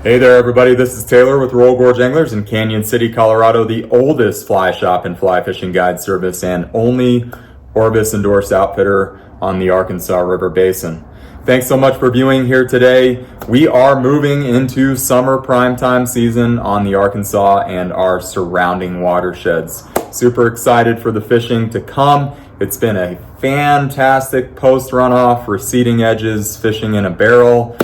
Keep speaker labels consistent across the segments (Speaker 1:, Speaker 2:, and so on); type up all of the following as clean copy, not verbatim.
Speaker 1: Hey there everybody, this is Taylor with Royal Gorge Anglers in Canyon City, Colorado, the oldest fly shop and fly fishing guide service and only Orbis endorsed outfitter on the Arkansas River Basin. Thanks so much for viewing here today. We are moving into summer primetime season on the Arkansas and our surrounding watersheds. Super excited for the fishing to come. It's been a fantastic post runoff, receding edges, fishing in a barrel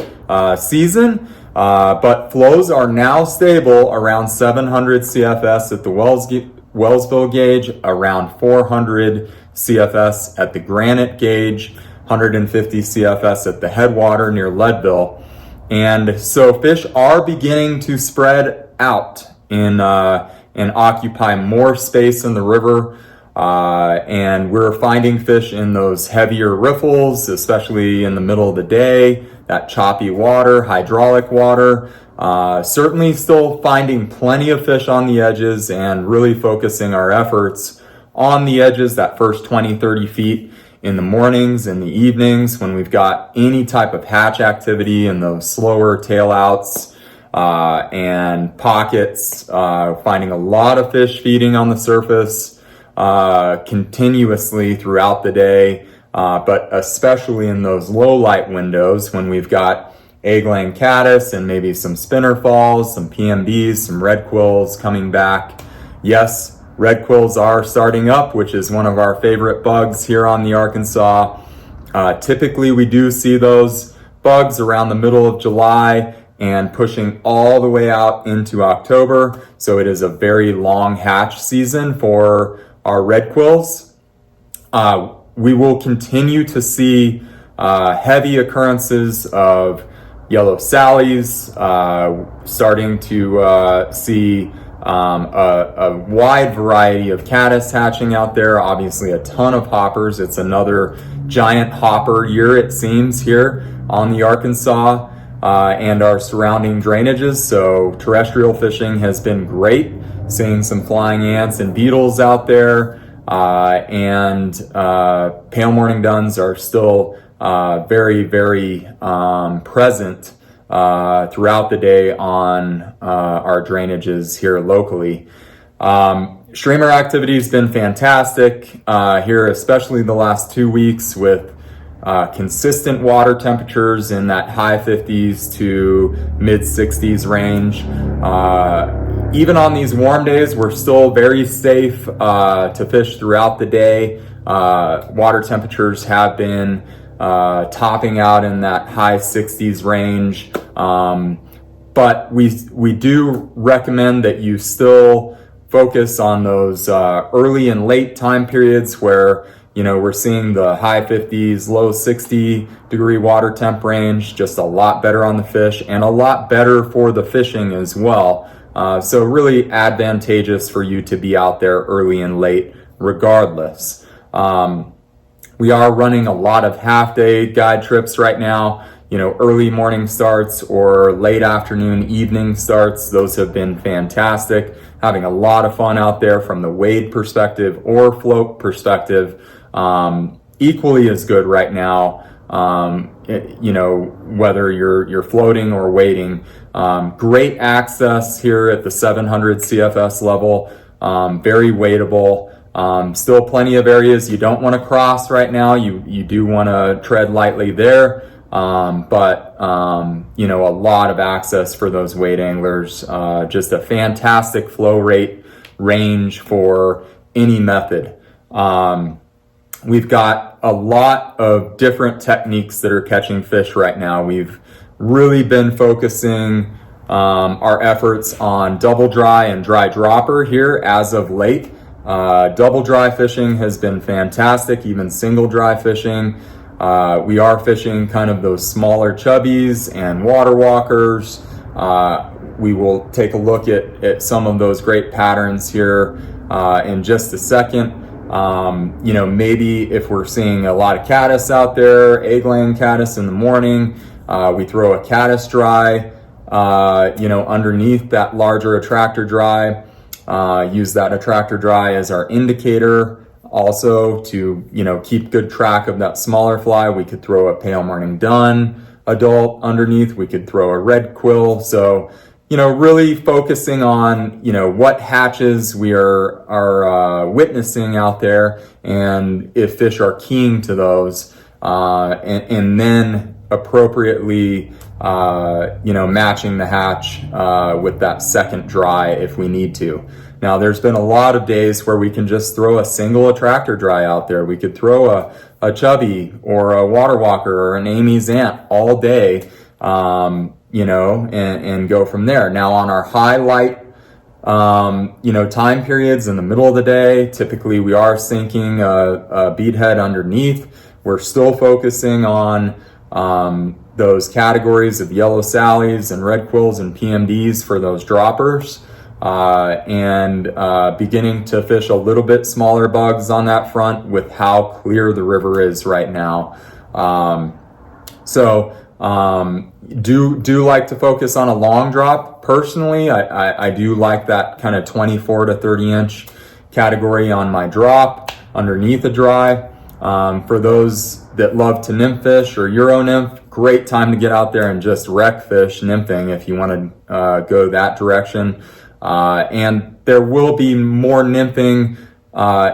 Speaker 1: season. But flows are now stable around 700 CFS at the Wellsville gauge, around 400 CFS at the Granite gauge, 150 CFS at the headwater near Leadville. And so fish are beginning to spread out and occupy more space in the river. And we're finding fish in those heavier riffles, especially in the middle of the day, that choppy water, hydraulic water. Certainly still finding plenty of fish on the edges and really focusing our efforts on the edges, that first 20, 30 feet in the mornings and the evenings when we've got any type of hatch activity in those slower tail outs and pockets, finding a lot of fish feeding on the surface continuously throughout the day. But especially in those low light windows when we've got egg-laying caddis and maybe some spinner falls, some PMBs, some red quills coming back. Yes, red quills are starting up, which is one of our favorite bugs here on the Arkansas. Typically we do see those bugs around the middle of July and pushing all the way out into October. So it is a very long hatch season for our red quills. We will continue to see heavy occurrences of yellow sallies, starting to see a wide variety of caddis hatching out there. Obviously a ton of hoppers. It's another giant hopper year, it seems, here on the Arkansas and our surrounding drainages. So terrestrial fishing has been great, seeing some flying ants and beetles out there. And pale morning duns are still very, very present throughout the day on our drainages here locally. Streamer activity has been fantastic here, especially the last 2 weeks with consistent water temperatures in that high 50s to mid 60s range. Even on these warm days, we're still very safe to fish throughout the day. Water temperatures have been topping out in that high 60s range. But we do recommend that you still focus on those early and late time periods where, you know, we're seeing the high 50s, low 60 degree water temp range, just a lot better on the fish and a lot better for the fishing as well. So really advantageous for you to be out there early and late regardless. We are running a lot of half-day guide trips right now, you know, early morning starts or late afternoon, evening starts. Those have been fantastic. Having a lot of fun out there from the wade perspective or float perspective. Equally as good right now, you know, whether you're floating or wading. Great access here at the 700 CFS level, very wadeable. Still plenty of areas you don't want to cross right now. You do want to tread lightly there, but you know, a lot of access for those wade anglers. Just a fantastic flow rate range for any method. We've got a lot of different techniques that are catching fish right now. We've really been focusing our efforts on double dry and dry dropper here as of late. Double dry fishing has been fantastic, even single dry fishing. We are fishing kind of those smaller chubbies and water walkers. We will take a look at some of those great patterns here in just a second. You know, maybe if we're seeing a lot of caddis out there, egg-laying caddis in the morning, we throw a caddis dry, you know, underneath that larger attractor dry. Use that attractor dry as our indicator also to, you know, keep good track of that smaller fly. We could throw a pale morning dun, adult underneath. We could throw a red quill. So, really focusing on, what hatches we are witnessing out there, and if fish are keying to those, and then appropriately, matching the hatch with that second dry if we need to. Now, there's been a lot of days where we can just throw a single attractor dry out there. We could throw a chubby or a water walker or an Amy's Ant all day, and go from there. Now, on our high light, time periods in the middle of the day, typically we are sinking a beadhead underneath. We're still focusing on those categories of yellow sallies and red quills and PMDs for those droppers, and beginning to fish a little bit smaller bugs on that front with how clear the river is right now. Do like to focus on a long drop. Personally, I do like that kind of 24 to 30 inch category on my drop underneath a dry. For those that love to nymph fish or Euro nymph, great time to get out there and just wreck fish nymphing if you want to go that direction. And there will be more nymphing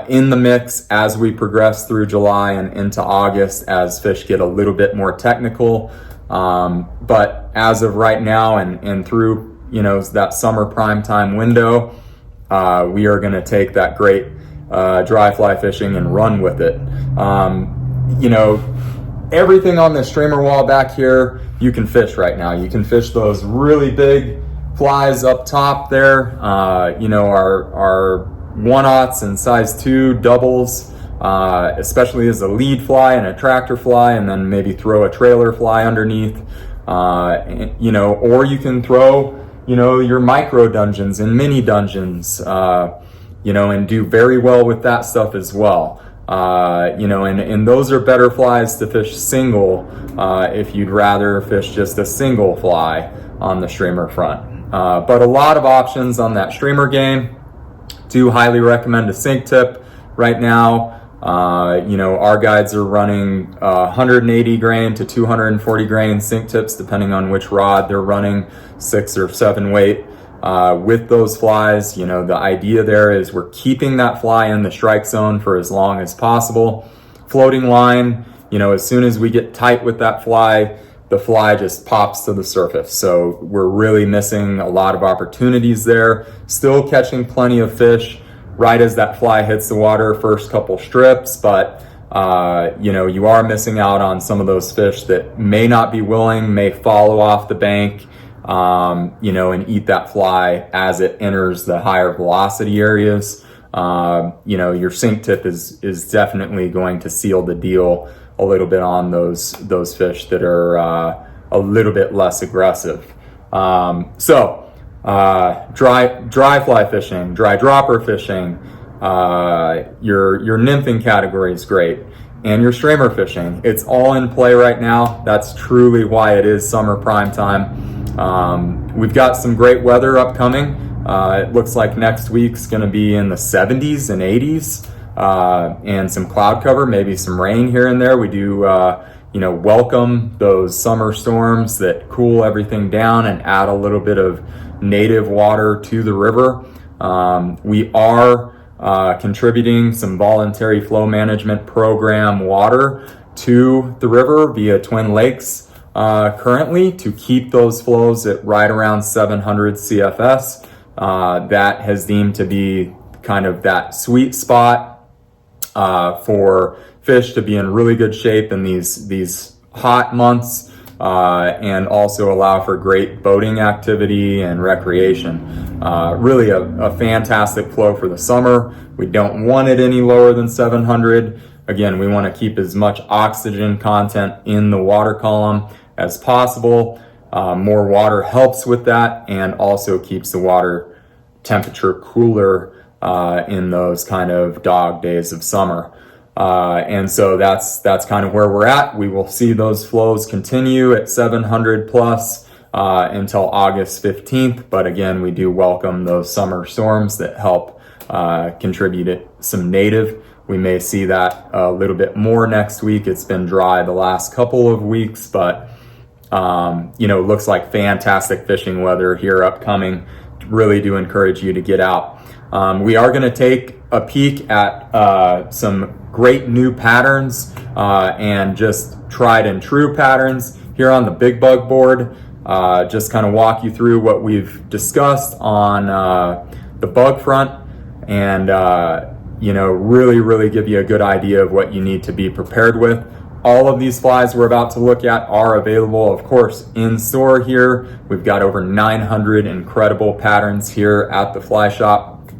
Speaker 1: in the mix as we progress through July and into August as fish get a little bit more technical. But as of right now and through that summer prime time window, we are going to take that great dry fly fishing and run with it. Everything on the streamer wall back here you can fish right now. You can fish those really big flies up top there, our 1/0s and size 2 doubles, especially as a lead fly and a tractor fly, and then maybe throw a trailer fly underneath, or you can throw, your micro dungeons and mini dungeons, and do very well with that stuff as well. And those are better flies to fish single, if you'd rather fish just a single fly on the streamer front. But a lot of options on that streamer game. Do highly recommend a sink tip right now. Our guides are running 180 grain to 240 grain sink tips, depending on which rod they're running, 6 or 7 weight. With those flies, the idea there is we're keeping that fly in the strike zone for as long as possible. Floating line, as soon as we get tight with that fly, the fly just pops to the surface. So we're really missing a lot of opportunities there. Still catching plenty of fish right as that fly hits the water, first couple strips, but you are missing out on some of those fish that may not be willing, may follow off the bank, and eat that fly as it enters the higher velocity areas. Your sink tip is definitely going to seal the deal a little bit on those fish that are a little bit less aggressive. Dry fly fishing, dry dropper fishing, your nymphing category is great, and your streamer fishing. It's all in play right now. That's truly why it is summer prime time. We've got some great weather upcoming. It looks like next week's going to be in the 70s and 80s, and some cloud cover, maybe some rain here and there. We do, welcome those summer storms that cool everything down and add a little bit of native water to the river. We are contributing some voluntary flow management program water to the river via Twin Lakes currently to keep those flows at right around 700 CFS. That has deemed to be kind of that sweet spot for fish to be in really good shape in these hot months, and also allow for great boating activity and recreation. Really a fantastic flow for the summer. We don't want it any lower than 700. Again, we want to keep as much oxygen content in the water column as possible. More water helps with that and also keeps the water temperature cooler in those kind of dog days of summer. And so that's kind of where we're at. We will see those flows continue at 700 plus until August 15th. But again, we do welcome those summer storms that help contribute some native. We may see that a little bit more next week. It's been dry the last couple of weeks, but looks like fantastic fishing weather here upcoming. Really do encourage you to get out. We are going to take a peek at some great new patterns and just tried and true patterns here on the Big Bug board. Just kind of walk you through what we've discussed on the bug front, and really give you a good idea of what you need to be prepared with. All of these flies we're about to look at are available, of course, in store here. We've got over 900 incredible patterns here at the fly shop.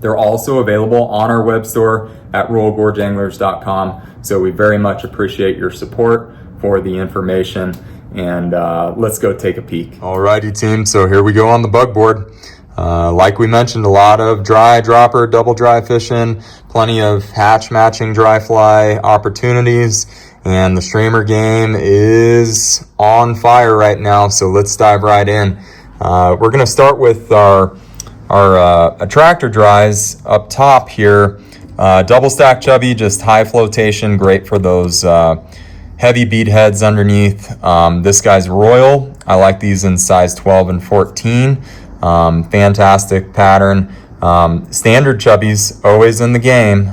Speaker 1: They're also available on our web store at royalgorgeanglers.com. So we very much appreciate your support for the information, and let's go take a peek. Alrighty team, so here we go on the bug board. Like we mentioned, a lot of dry dropper, double dry fishing, plenty of hatch matching dry fly opportunities, and the streamer game is on fire right now, so let's dive right in. We're going to start with our attractor dries up top here. Double stack chubby, just high flotation, great for those heavy bead heads underneath. This guy's Royal. I like these in size 12 and 14. Fantastic pattern. Standard chubbies, always in the game.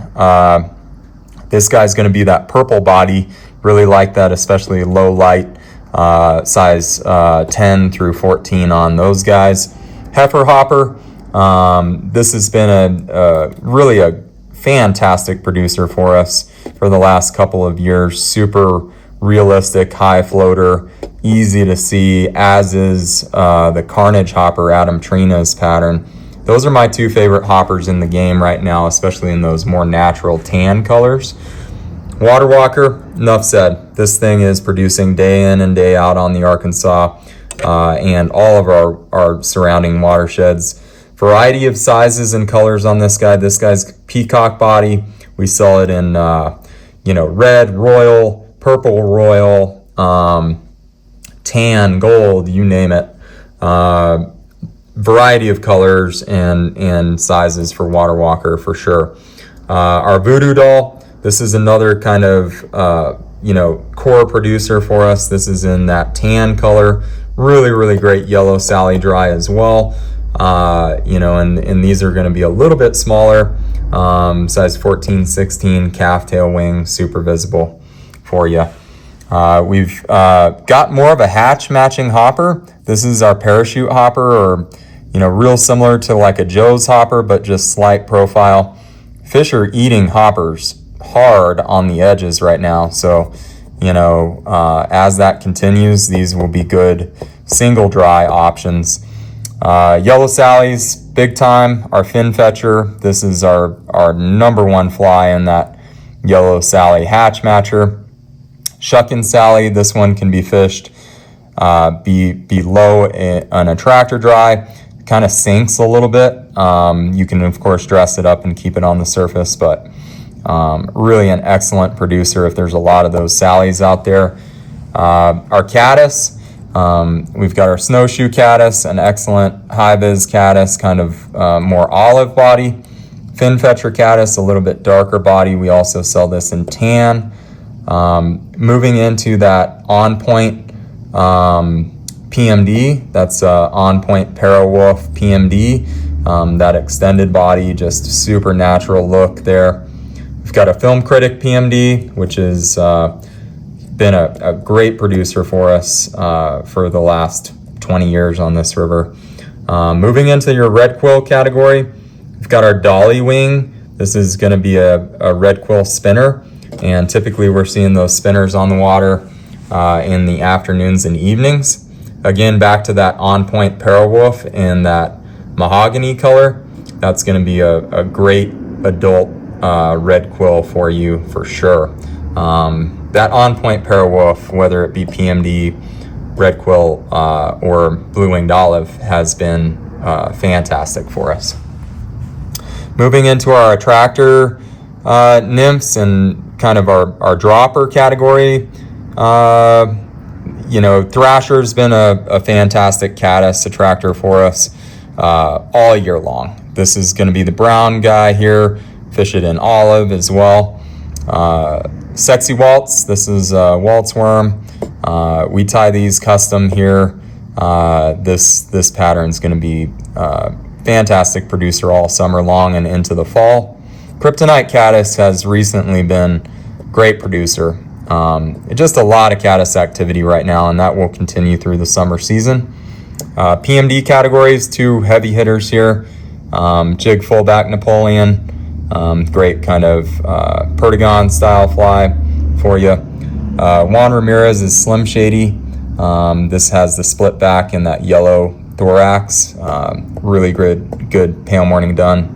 Speaker 1: This guy's going to be that purple body. Really like that, especially low light, size 10 through 14 on those guys. Heifer hopper. This has been really a fantastic producer for us for the last couple of years. Super realistic, high floater, easy to see, as is the Carnage hopper, Adam Trina's pattern. Those are my two favorite hoppers in the game right now, especially in those more natural tan colors. Water Walker, enough said. This thing is producing day in and day out on the Arkansas and all of our surrounding watersheds. Variety of sizes and colors on this guy. This guy's peacock body. We saw it in red, royal, purple, royal, tan, gold, you name it. Variety of colors and sizes for Water Walker for sure. Our Voodoo Doll, this is another kind of core producer for us. This is in that tan color. Really great yellow Sally dry as well. And these are going to be a little bit smaller, size 14, 16, calf tail wing, super visible for you. We've got more of a hatch matching hopper. This is our parachute hopper, or real similar to like a Joe's hopper, but just slight profile. Fish are eating hoppers hard on the edges right now, so as that continues, these will be good single dry options. Yellow Sally's big time. Our fin fetcher, this is our number one fly in that Yellow Sally hatch matcher. Shuckin' Sally, this one can be fished below an attractor dry. Kind of sinks a little bit. You can of course dress it up and keep it on the surface, but really an excellent producer if there's a lot of those Sallys out there. Our caddis, we've got our snowshoe caddis, an excellent high-vis caddis, kind of more olive body. Fin fetcher caddis, a little bit darker body. We also sell this in tan. Moving into that on point PMD, that's on point Parawolf PMD, that extended body, just super natural look there. We've got a Film Critic PMD, which has been a great producer for us for the last 20 years on this river. Moving into your red quill category, we've got our Dolly Wing. This is going to be a red quill spinner, and typically we're seeing those spinners on the water in the afternoons and evenings. Again, back to that on point Parawolf in that mahogany color. That's going to be a great adult red quill for you for sure. That on point Parawolf, whether it be PMD, red quill, or blue winged olive, has been fantastic for us. Moving into our attractor nymphs and kind of our dropper category. Thrasher's been a fantastic caddis attractor for us all year long. This is going to be the brown guy here. Fish it in olive as well. Sexy Waltz. This is a waltz worm. We tie these custom here. This pattern is going to be fantastic producer all summer long and into the fall. Kryptonite caddis has recently been great producer. Just a lot of caddis activity right now, and that will continue through the summer season. PMD categories, 2 heavy hitters here. Jig fullback Napoleon, great kind of Perdigon style fly for you. Juan Ramirez is Slim Shady. This has the split back and that yellow thorax. Really good pale morning dun.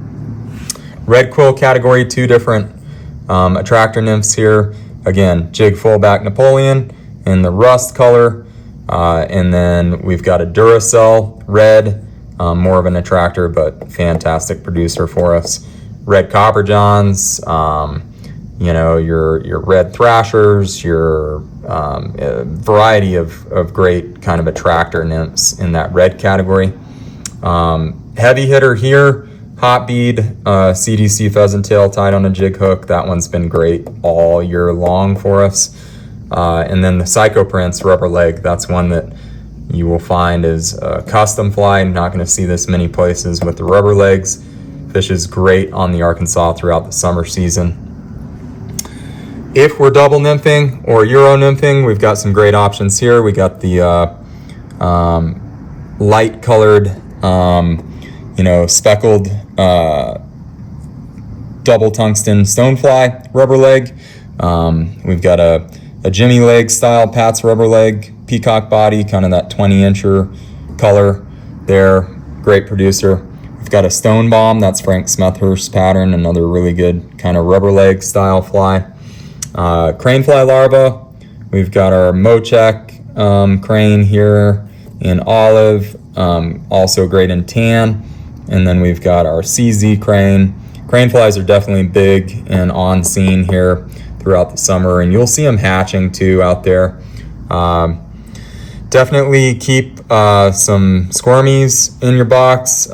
Speaker 1: Red quill category, 2 different attractor nymphs here. Again, jig fullback Napoleon in the rust color. And then we've got a Duracell red, more of an attractor, but fantastic producer for us. Red Copper Johns, your red Thrashers, your variety of great kind of attractor nymphs in that red category. Heavy hitter here, Hot Bead, CDC Pheasant Tail tied on a jig hook. That one's been great all year long for us. And then the Psycho Prince rubber leg, that's one that you will find is a custom fly. Not going to see this many places with the rubber legs. Fishes great on the Arkansas throughout the summer season. If we're double nymphing or Euro nymphing, we've got some great options here. We got the light colored, speckled double tungsten stonefly rubber leg. We've got a Jimmy leg style Pat's rubber leg, peacock body, kind of that 20-incher color there. Great producer. We've got a Stone Bomb, that's Frank Smethurst pattern, another really good kind of rubber leg style fly. Crane fly larva. We've got our Mochek crane here in olive, also great in tan. And then we've got our CZ crane. Crane flies are definitely big and on scene here throughout the summer, and you'll see them hatching too out there. Definitely keep some squirmies in your box,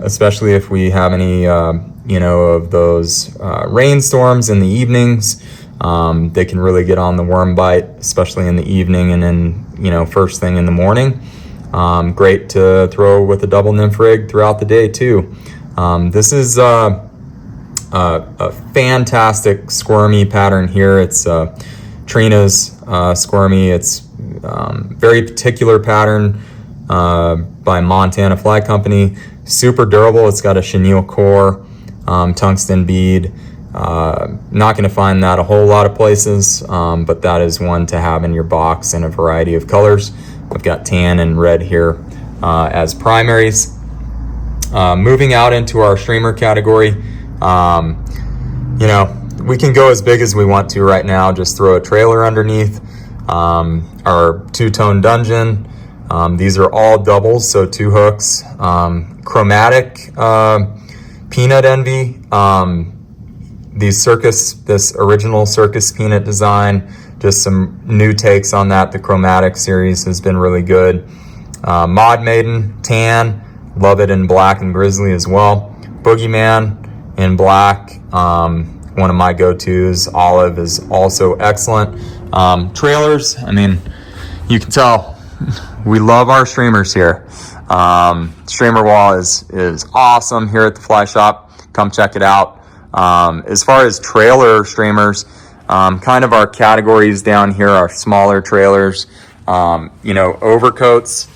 Speaker 1: especially if we have any of those rainstorms in the evenings. They can really get on the worm bite, especially in the evening and then first thing in the morning. Great to throw with a double nymph rig throughout the day too. This is a fantastic squirmy pattern here. It's Trina's squirmy. It's very particular pattern by Montana Fly Company. Super durable. It's got a chenille core, tungsten bead. Not going to find that a whole lot of places, but that is one to have in your box in a variety of colors. I've got tan and red here as primaries. Moving out into our streamer category, we can go as big as we want to right now. Just throw a trailer underneath. Our two-tone dungeon. These are all doubles, so 2 hooks. Chromatic peanut envy. This original circus peanut design, just some new takes on that. The chromatic series has been really good. Mod Maiden, tan, love it in black and grizzly as well. Boogeyman in black, one of my go-tos. Olive is also excellent. Trailers, you can tell we love our streamers here. Streamer wall is awesome here at the Fly Shop. Come check it out. As far as trailer streamers, kind of our categories down here are smaller trailers. Overcoats,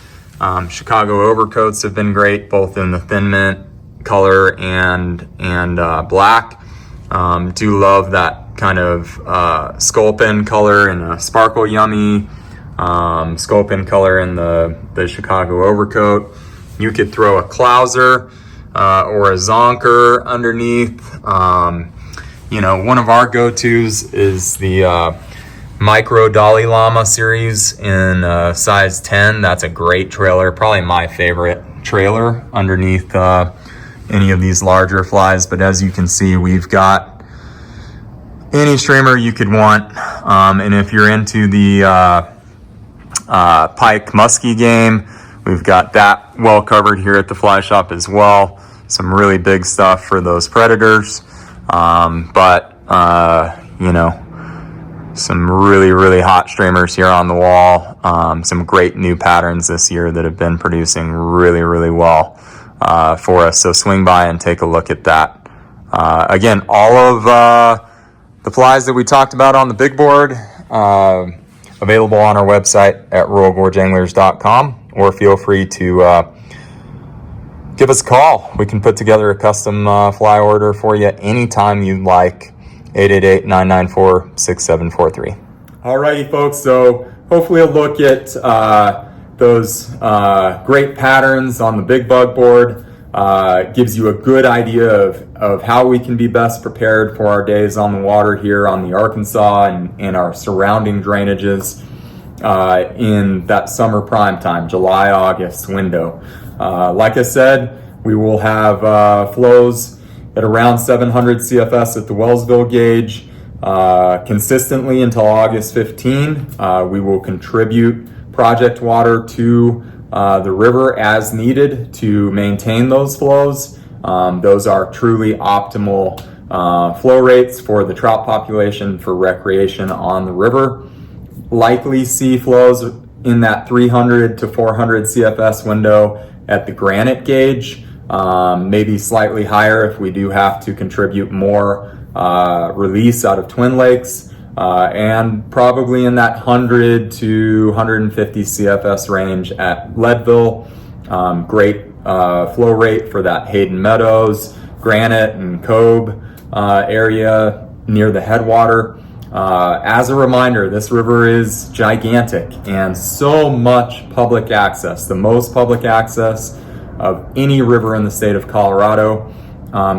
Speaker 1: Chicago overcoats have been great, both in the thin mint color and black. Do love that kind of sculpin color and a sparkle yummy sculpin color in the Chicago overcoat. You could throw a Clouser or a Zonker underneath. One of our go-tos is the Micro Dalai Lama series in size 10. That's a great trailer, probably my favorite trailer underneath any of these larger flies. But as you can see, we've got any streamer you could want. And if you're into the pike muskie game, we've got that well covered here at the Fly Shop as well. Some really big stuff for those predators. Some really hot streamers here on the wall. Some great new patterns this year that have been producing really well for us. So swing by and take a look at that. Again, all of the flies that we talked about on the big board available on our website at ruralgorgeanglers.com, or feel free to give us a call. We can put together a custom fly order for you anytime you'd like. 888-994-6743. Alrighty, folks. So hopefully a look at those great patterns on the big bug board gives you a good idea of how we can be best prepared for our days on the water here on the Arkansas and our surrounding drainages in that summer prime time, July-August window. Like I said, we will have flows at around 700 CFS at the Wellsville gauge consistently until August 15. We will contribute project water to the river as needed to maintain those flows. Those are truly optimal flow rates for the trout population for recreation on the river. Likely see flows in that 300 to 400 CFS window at the granite gauge. Maybe slightly higher if we do have to contribute more release out of Twin Lakes, and probably in that 100 to 150 CFS range at Leadville. Great flow rate for that Hayden Meadows, Granite, and Cobe area near the headwater. As a reminder, this river is gigantic and so much public access, the most public access of any river in the state of Colorado.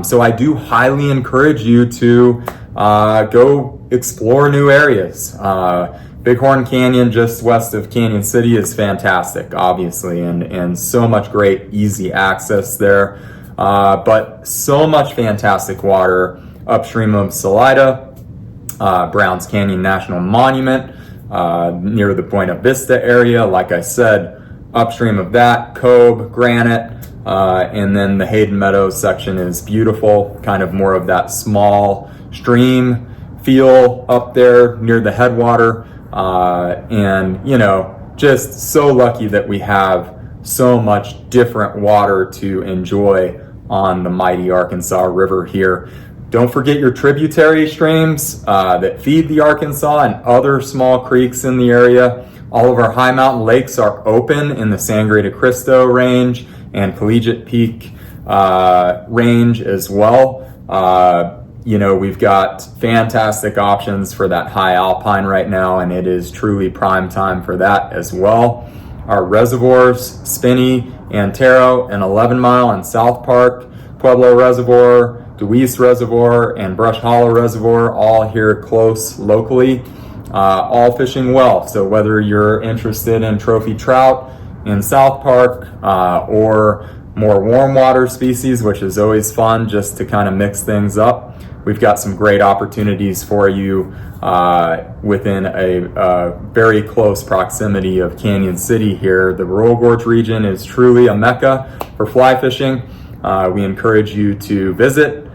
Speaker 1: So I do highly encourage you to go explore new areas. Bighorn Canyon just west of Canyon City is fantastic, obviously, and so much great easy access there. But so much fantastic water upstream of Salida, Browns Canyon National Monument, near the Buena Vista area. Like I said, upstream of that, Cobe, Granite, and then the Hayden Meadows section is beautiful, kind of more of that small stream feel up there near the headwater. And, you know, just so lucky that we have so much different water to enjoy on the mighty Arkansas River here. Don't forget your tributary streams that feed the Arkansas and other small creeks in the area. All of our high mountain lakes are open in the Sangre de Cristo range and Collegiate Peak range as well. You know, we've got fantastic options for that high alpine right now, and it is truly prime time for that as well. Our reservoirs, Spinney, Antero, and 11 Mile and South Park, Pueblo Reservoir, Deweese Reservoir, and Brush Hollow Reservoir, all here close locally. All fishing well. So whether you're interested in trophy trout in South Park or more warm water species, which is always fun just to kind of mix things up, we've got some great opportunities for you within a very close proximity of Canyon City here. The Rural Gorge region is truly a mecca for fly fishing. We encourage you to visit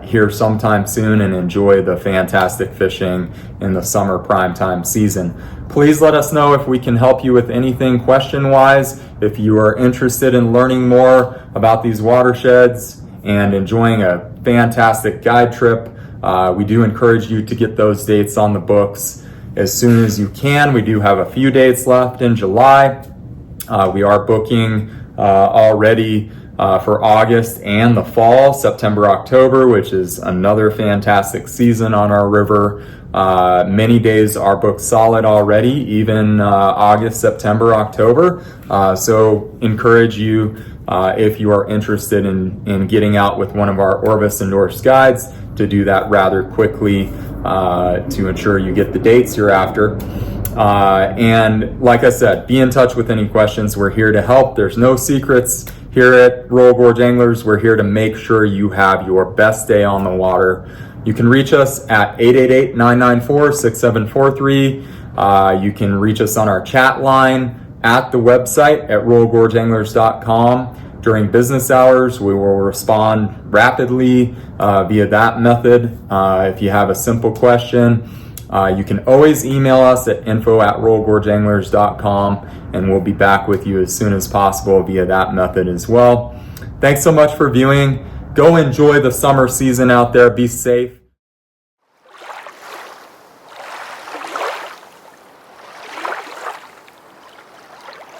Speaker 1: here sometime soon and enjoy the fantastic fishing in the summer primetime season. Please let us know if we can help you with anything question-wise. If you are interested in learning more about these watersheds and enjoying a fantastic guide trip, we do encourage you to get those dates on the books as soon as you can. We do have a few dates left in July. We are booking already for August and the fall, September, October, which is another fantastic season on our river. Many days are booked solid already, even August, September, October. So encourage you, if you are interested in getting out with one of our Orvis endorsed guides, to do that rather quickly to ensure you get the dates you're after. And like I said, be in touch with any questions. We're here to help. There's no secrets. Here at Rural Gorge Anglers, we're here to make sure you have your best day on the water. You can reach us at 888-994-6743. You can reach us on our chat line at the website at ruralgorgeanglers.com. During business hours, we will respond rapidly via that method. If you have a simple question, You can always email us at info@royalgorgeanglers.com, and we'll be back with you as soon as possible via that method as well. Thanks so much for viewing. Go enjoy the summer season out there. Be safe.